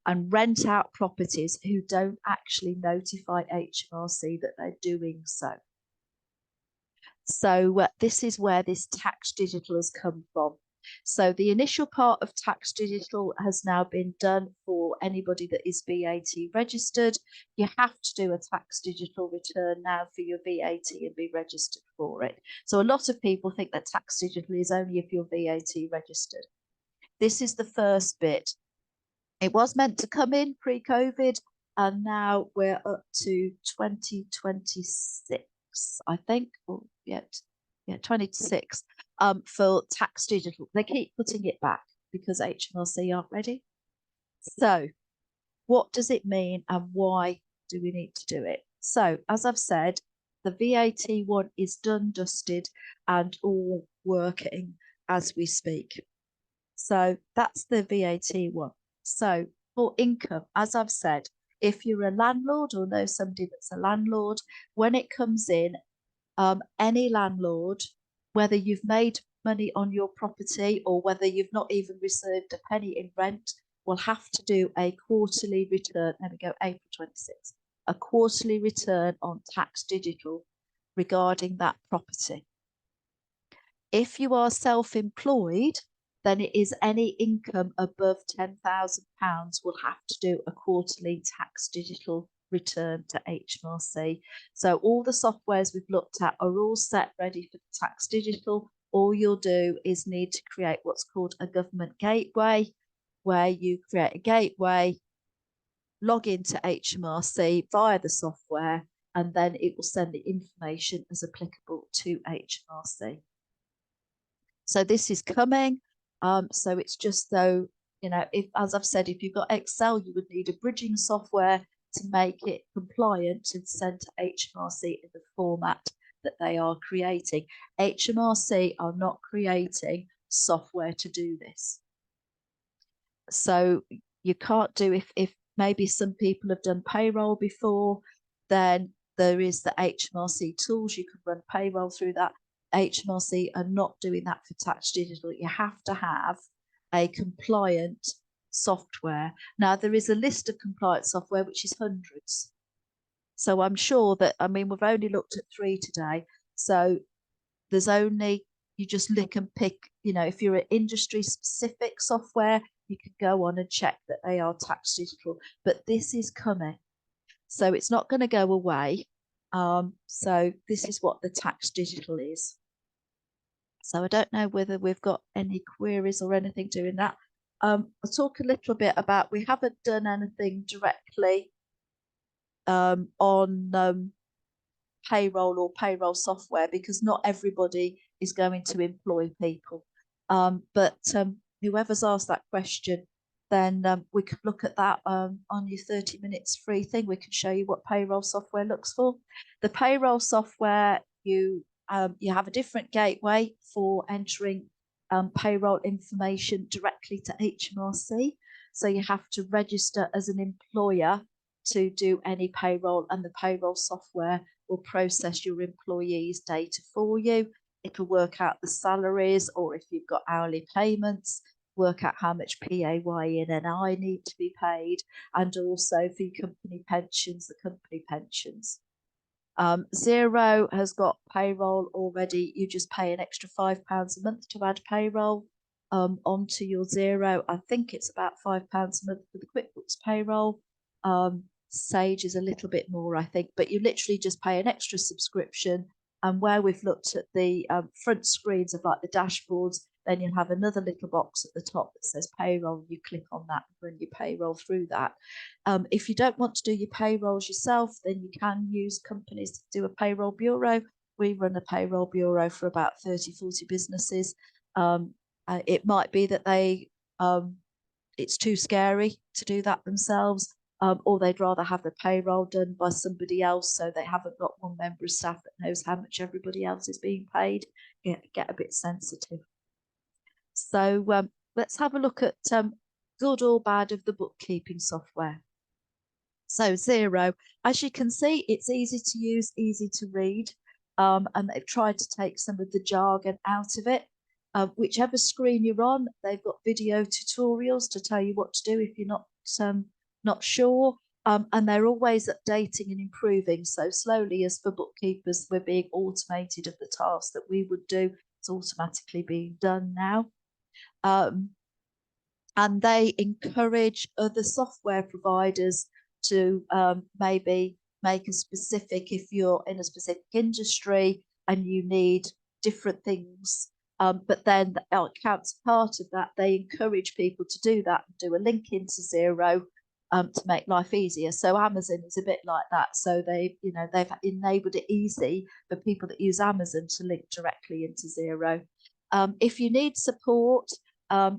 and rent out properties who don't actually notify HMRC that they're doing so. So this is where this tax digital has come from. So the initial part of tax digital has now been done for anybody that is VAT registered. You have to do a tax digital return now for your VAT and be registered for it. So a lot of people think that tax digital is only if you're VAT registered. This is the first bit. It was meant to come in pre-COVID, and now we're up to 2026, I think, or yeah, 26 for tax digital. They keep putting it back because HMRC aren't ready. So what does it mean and why do we need to do it? So as I've said, the VAT one is done, dusted, and all working as we speak. So that's the VAT one. So for income, as I've said, if you're a landlord or know somebody that's a landlord, when it comes in, any landlord, whether you've made money on your property or whether you've not even received a penny in rent, will have to do a quarterly return. There we go, April 26th, a quarterly return on tax digital regarding that property. If you are self-employed, then it is any income above £10,000 will have to do a quarterly tax digital return to HMRC. So all the softwares we've looked at are all set ready for the tax digital. All you'll do is need to create what's called a government gateway, where you create a gateway, log into HMRC via the software, and then it will send the information as applicable to HMRC. So this is coming. So it's just though, you know, if, as I've said, if you've got Excel, you would need a bridging software to make it compliant and send to HMRC in the format that they are creating. HMRC are not creating software to do this. So you can't do, if maybe some people have done payroll before, then there is the HMRC tools. You can run payroll through that. HMRC are not doing that for tax digital. You have to have a compliant software. Now, there is a list of compliant software, which is hundreds. So I'm sure that, I mean, we've only looked at 3 today. So there's only, you just lick and pick, you know, if you're an industry specific software, you can go on and check that they are tax digital. But this is coming. So it's not going to go away. So this is what the tax digital is. So I don't know whether we've got any queries or anything doing that. I'll talk a little bit about, we haven't done anything directly on payroll or payroll software because not everybody is going to employ people. But whoever's asked that question, then we could look at that on your 30 minutes free thing. We can show you what payroll software looks for. The payroll software, you have a different gateway for entering payroll information directly to HMRC. So you have to register as an employer to do any payroll, and the payroll software will process your employees' data for you. it'll work out the salaries, or if you've got hourly payments, work out how much PAYE and NI need to be paid, and also for your company pensions, the company pensions. Xero has got payroll already. You just pay an extra £5 a month to add payroll onto your Xero. I think it's about £5 a month for the QuickBooks payroll. Sage is a little bit more, I think, but you literally just pay an extra subscription. And where we've looked at the front screens of like the dashboards, then you'll have another little box at the top that says payroll. You click on that and run your payroll through that. If you don't want to do your payrolls yourself, then you can use companies to do a payroll bureau. We run a payroll bureau for about 30, 40 businesses. It might be that it's too scary to do that themselves. Or they'd rather have the payroll done by somebody else, so they haven't got one member of staff that knows how much everybody else is being paid. Get a bit sensitive. So let's have a look at good or bad of the bookkeeping software. So Xero, as you can see, it's easy to use, easy to read, and they've tried to take some of the jargon out of it. Whichever screen you're on, they've got video tutorials to tell you what to do if you're not sure, and they're always updating and improving. So slowly, as for bookkeepers, we're being automated of the tasks that we would do. It's automatically being done now. And they encourage other software providers to maybe make a specific, if you're in a specific industry and you need different things. But then counterpart of that, they encourage people to do that and do a link into Xero to make life easier. So Amazon is a bit like that. So they've enabled it easy for people that use Amazon to link directly into Xero. If you need support,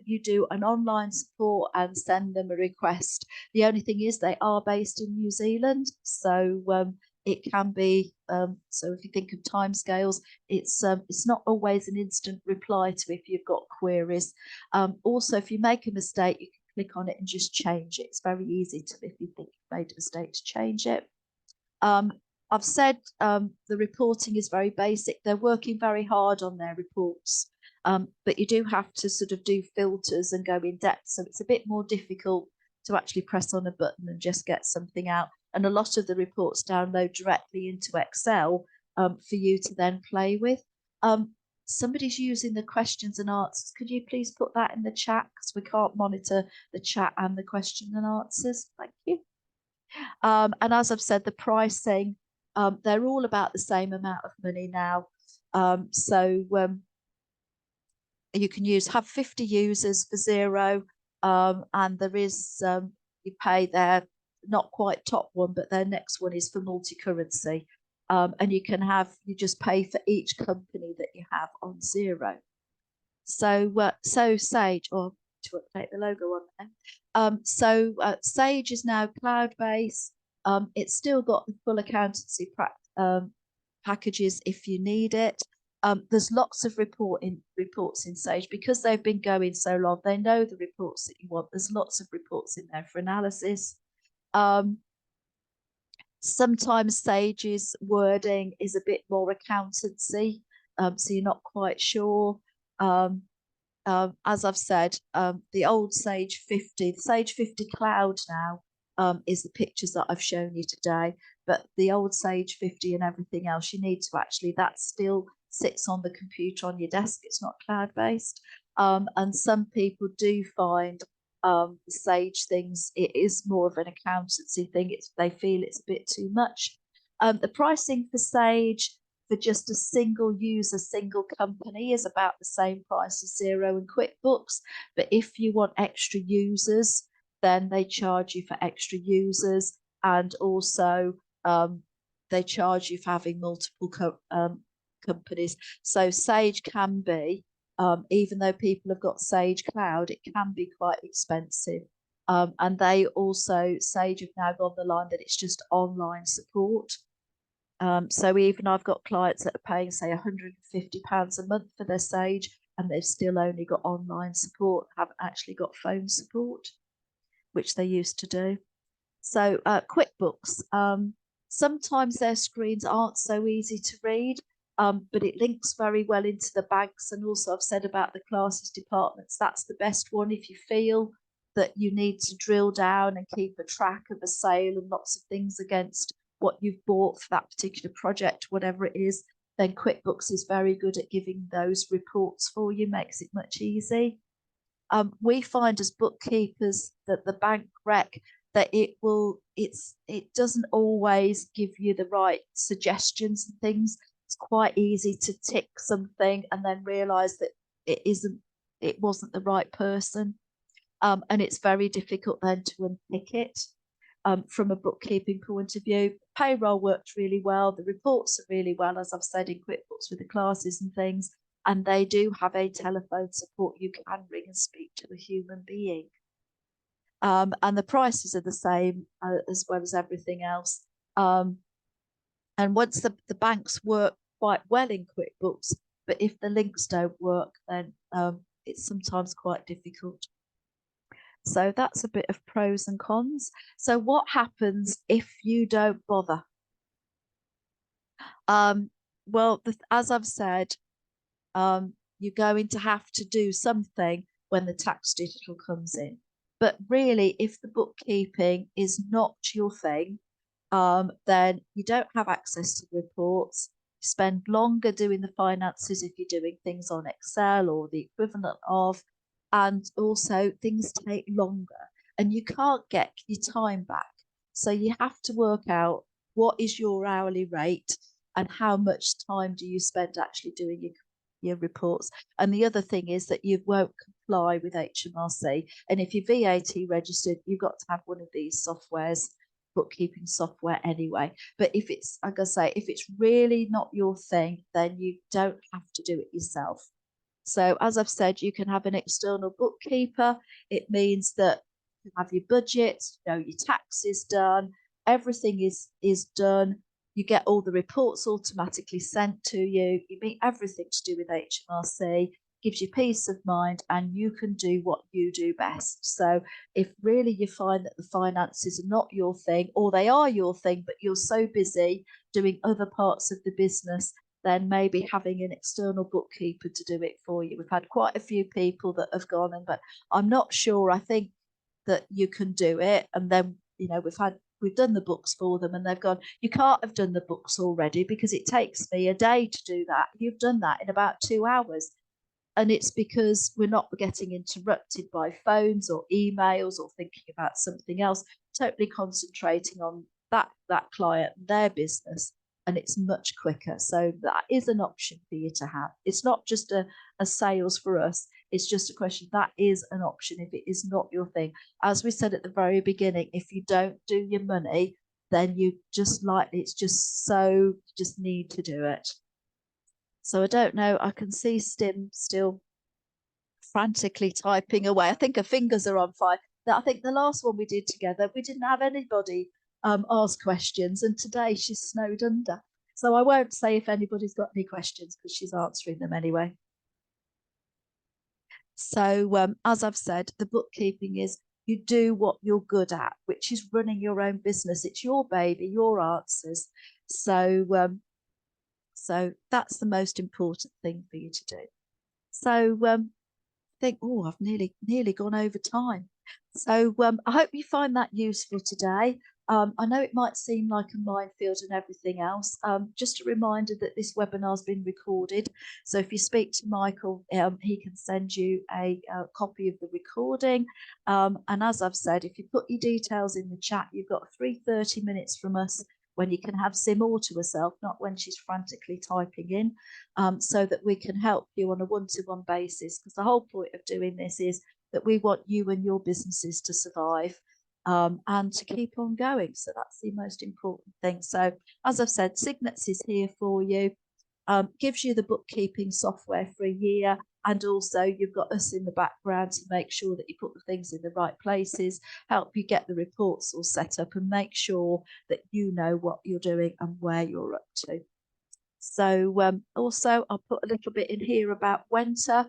you do an online support and send them a request. The only thing is they are based in New Zealand, so it can be, so if you think of timescales, it's not always an instant reply to if you've got queries. Also, if you make a mistake, you can click on it and just change it. It's very easy to, if you think you've made a mistake, to change it. I've said the reporting is very basic. They're working very hard on their reports, but you do have to sort of do filters and go in depth. So it's a bit more difficult to actually press on a button and just get something out. And a lot of the reports download directly into Excel for you to then play with. Somebody's using the questions and answers. Could you please put that in the chat? Because we can't monitor the chat and the question and answers. Thank you. And as I've said, the pricing, they're all about the same amount of money now. You can have 50 users for Xero, and there is, you pay their not quite top one, but their next one is for multi-currency. And you just pay for each company that you have on Xero. So Sage, or to update the logo on there. Sage is now cloud-based. It's still got the full accountancy packages if you need it. There's lots of reports in Sage because they've been going so long. They know the reports that you want. There's lots of reports in there for analysis. Sometimes Sage's wording is a bit more accountancy, so you're not quite sure. As I've said, the old Sage 50, the Sage 50 Cloud now is the pictures that I've shown you today, but the old Sage 50 and everything else, you need to actually, that still sits on the computer on your desk. It's not cloud-based. And some people do find the Sage things, it is more of an accountancy thing. They feel it's a bit too much. The pricing for Sage for just a single user, single company is about the same price as Xero and QuickBooks. But if you want extra users, then they charge you for extra users, and also they charge you for having multiple companies. So Sage can be, even though people have got Sage Cloud, it can be quite expensive. And they also, Sage have now gone the line that it's just online support. So even I've got clients that are paying, say, £150 a month for their Sage, and they've still only got online support, haven't actually got phone support, which they used to do. So QuickBooks, sometimes their screens aren't so easy to read. but it links very well into the banks. And also I've said about the classes departments, that's the best one if you feel that you need to drill down and keep a track of a sale and lots of things against what you've bought for that particular project, whatever it is. Then QuickBooks is very good at giving those reports for you, makes it much easy. We find as bookkeepers that the bank rec that it doesn't always give you the right suggestions and things. It's quite easy to tick something and then realize that it wasn't the right person. And it's very difficult then to unpick it from a bookkeeping point of view. Payroll worked really well. The reports are really well, as I've said, in QuickBooks with the classes and things. And they do have a telephone support. You can ring and speak to a human being. And the prices are the same as well as everything else. And once the banks work quite well in QuickBooks, but if the links don't work, then it's sometimes quite difficult. So that's a bit of pros and cons. So what happens if you don't bother? Well, as I've said, you're going to have to do something when the tax digital comes in. But really, if the bookkeeping is not your thing, then you don't have access to reports. You spend longer doing the finances if you're doing things on Excel or the equivalent of, and also things take longer and you can't get your time back. So you have to work out what is your hourly rate and how much time do you spend actually doing your reports. And the other thing is that you won't comply with HMRC. And if you're VAT registered, you've got to have one of these softwares, bookkeeping software anyway. But if it's, like I say, if it's really not your thing, then you don't have to do it yourself. So as I've said, you can have an external bookkeeper. It means that you have your budget, your taxes done, everything is done. You get all the reports automatically sent to you. You meet everything to do with HMRC, gives you peace of mind, and you can do what you do best. So if really you find that the finances are not your thing, or they are your thing, but you're so busy doing other parts of the business, then maybe having an external bookkeeper to do it for you. We've had quite a few people that have gone, but I'm not sure. I think that you can do it. And then, we've done the books for them and they've gone, you can't have done the books already because it takes me a day to do that. You've done that in about 2 hours. And it's because we're not getting interrupted by phones or emails or thinking about something else, totally concentrating on that client, their business. And it's much quicker. So that is an option for you to have. It's not just a sales for us. It's just a question. That is an option if it is not your thing. As we said at the very beginning, if you don't do your money, then you just need to do it. So I don't know. I can see Stim still frantically typing away. I think her fingers are on fire. I think the last one we did together, we didn't have anybody ask questions, and today she's snowed under. So I won't say if anybody's got any questions because she's answering them anyway. So as I've said, the bookkeeping is you do what you're good at, which is running your own business. It's your baby, your answers. So that's the most important thing for you to do. So I think, I've nearly gone over time. So I hope you find that useful today. I know it might seem like a minefield and everything else. Just a reminder that this webinar has been recorded. So if you speak to Michael, he can send you a copy of the recording. And as I've said, if you put your details in the chat, you've got 30 minutes from us when you can have Sim all to herself, not when she's frantically typing in, so that we can help you on a one-to-one basis. Because the whole point of doing this is that we want you and your businesses to survive and to keep on going. So that's the most important thing. So as I've said, Cygnets is here for you, gives you the bookkeeping software for a year. And also you've got us in the background to make sure that you put the things in the right places, help you get the reports all set up and make sure that you know what you're doing and where you're up to. So also I'll put a little bit in here about Wenta.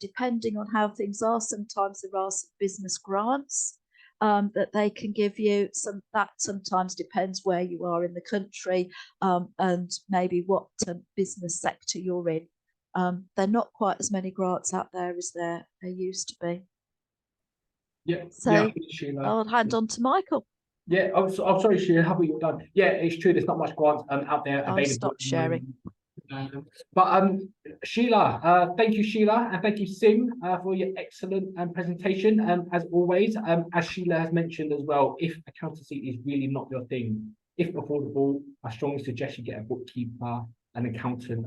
Depending on how things are, sometimes there are some business grants that they can give you. That sometimes depends where you are in the country, and maybe what business sector you're in. There are not quite as many grants out there as there used to be. Yeah, So yeah, Sheila. I'll hand on to Michael. Yeah, I'm sorry, Sheila. How about you done? Yeah, it's true. There's not much grants out there available. I'll stop sharing. Sheila, thank you, Sheila, and thank you, Sim, for your excellent presentation. As always, as Sheila has mentioned as well, if accountancy is really not your thing, if affordable, I strongly suggest you get a bookkeeper, an accountant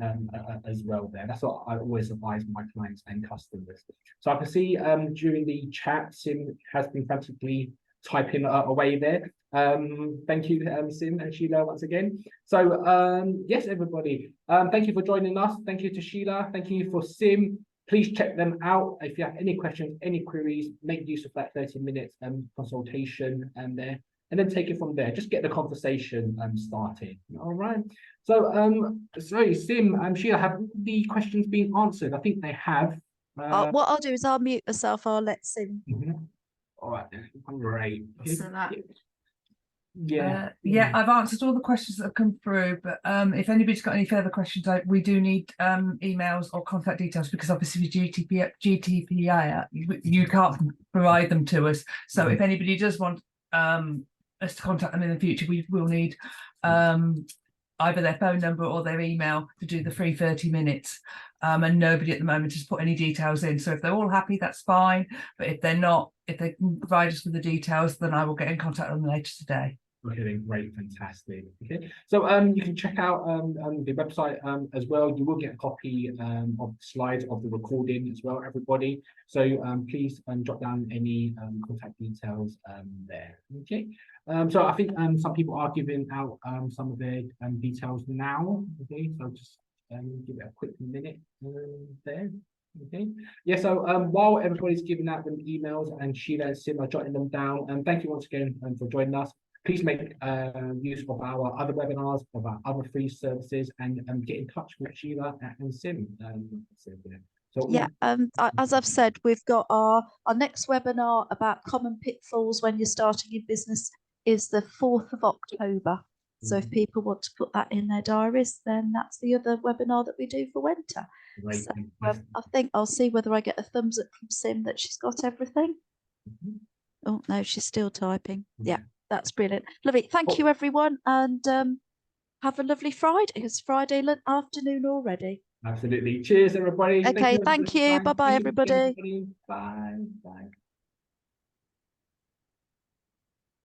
as well there. That's what I always advise my clients and customers. So I can see during the chat, Sim has been frantically typing away there. Thank you, Sim and Sheila, once again. So yes, everybody, thank you for joining us. Thank you to Sheila. Thank you for Sim. Please check them out. If you have any questions, any queries, make use of that 30 minutes consultation there, and then take it from there. Just get the conversation started. All right. So sorry, Sim, Sheila, have the questions been answered? I think they have. What I'll do is I'll mute myself. I'll let Sim. All right, great. So that, Yeah, I've answered all the questions that have come through, but if anybody's got any further questions, we do need emails or contact details, because obviously with GDPR, you can't provide them to us. So if anybody does want us to contact them in the future, we will need either their phone number or their email to do the free 30 minutes. And nobody at the moment has put any details in. So if they're all happy, that's fine. But if they're not, if they can provide us with the details, then I will get in contact with them later today. Okay, great, fantastic. Okay, so you can check out the website as well. You will get a copy of the slides of the recording as well, everybody. So please jot down any contact details there. Okay. So I think some people are giving out some of their details now. Okay, so just give it a quick minute there. Okay. Yeah, so while everybody's giving out them emails and Sheila and Sim are jotting them down, and thank you once again for joining us. Please make use of our other webinars, of our other free services, and get in touch with Sheila and Sim. So yeah, as I've said, we've got our next webinar about common pitfalls when you're starting your business is the 4th of October. So if people want to put that in their diaries, then that's the other webinar that we do for Wenta. So I think I'll see whether I get a thumbs up from Sim that she's got everything. Oh no, she's still typing. Yeah, that's brilliant. Lovely. Thank you, everyone, and have a lovely Friday. It's Friday afternoon already. Absolutely. Cheers, everybody. Okay, thank you. Bye-bye, everybody. Bye. Bye.